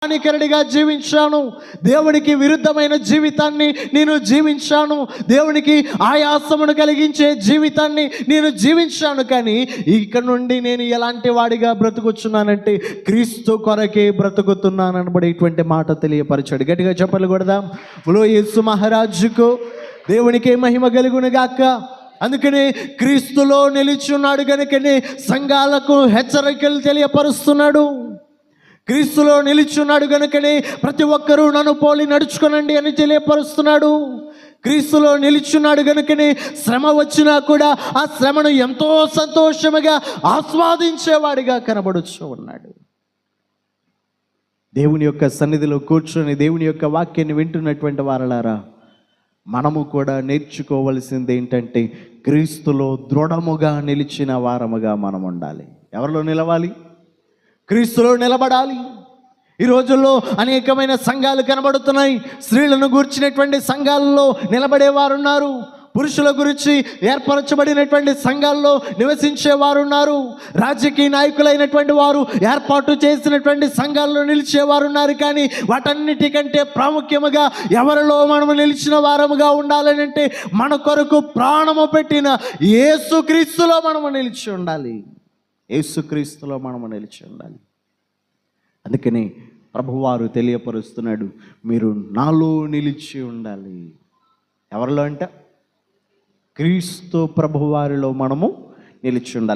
హానికరుడిగా జీవించాను, దేవునికి విరుద్ధమైన జీవితాన్ని నేను జీవించాను, దేవునికి ఆయాసమును కలిగించే జీవితాన్ని నేను జీవించాను. కానీ ఇక నుండి నేను ఎలాంటి వాడిగా బ్రతుకుచున్నానంటే క్రీస్తు కొరకే బ్రతుకుతున్నాను అనబడేటువంటి మాట తెలియపరచాడు. గట్టిగా చెప్పలు కొడదాం. బోలో యేసు మహారాజుకు దేవునికి మహిమ కలుగును గాక. అందుకని క్రీస్తులో నిలిచున్నాడు కనుకనే సంఘాలకు హెచ్చరికలు తెలియపరుస్తున్నాడు. క్రీస్తులో నిలిచున్నాడు కనుకనే ప్రతి ఒక్కరూ నన్ను పోలి నడుచుకోనండి అని తెలియపరుస్తున్నాడు. క్రీస్తులో నిలిచున్నాడు కనుకనే శ్రమ వచ్చినా కూడా ఆ శ్రమను ఎంతో సంతోషముగా ఆస్వాదించేవాడిగా కనబడుచు ఉన్నాడు. దేవుని యొక్క సన్నిధిలో కూర్చొని దేవుని యొక్క వాక్యాన్ని వింటున్నటువంటి వారలారా, మనము కూడా నేర్చుకోవలసింది ఏంటంటే క్రీస్తులో దృఢముగా నిలిచిన వారముగా మనం ఉండాలి. ఎవరిలో నిలవాలి? క్రీస్తులో నిలబడాలి. ఈ రోజుల్లో అనేకమైన సంఘాలు కనబడుతున్నాయి. స్త్రీలను గూర్చినటువంటి సంఘాలలో నిలబడేవారు ఉన్నారు, పురుషుల గురించి ఏర్పరచబడినటువంటి సంఘాల్లో నివసించేవారు ఉన్నారు, రాజకీయ నాయకులైనటువంటి వారు ఏర్పాటు చేసినటువంటి సంఘాల్లో నిలిచేవారు ఉన్నారు. కానీ వాటన్నిటికంటే ప్రాముఖ్యముగా ఎవరిలో మనము నిలిచిన వారముగా ఉండాలని అంటే మన కొరకు ప్రాణము పెట్టిన యేసుక్రీస్తులో మనము నిలిచి ఉండాలి. యేసుక్రీస్తులో మనము నిలిచి ఉండాలి. అందుకని ప్రభువారు తెలియపరుస్తున్నాడు, మీరు నాలో నిలిచి ఉండాలి. ఎవరిలో అంటే క్రీస్తు ప్రభువారిలో మనము నిలిచి ఉండాలి.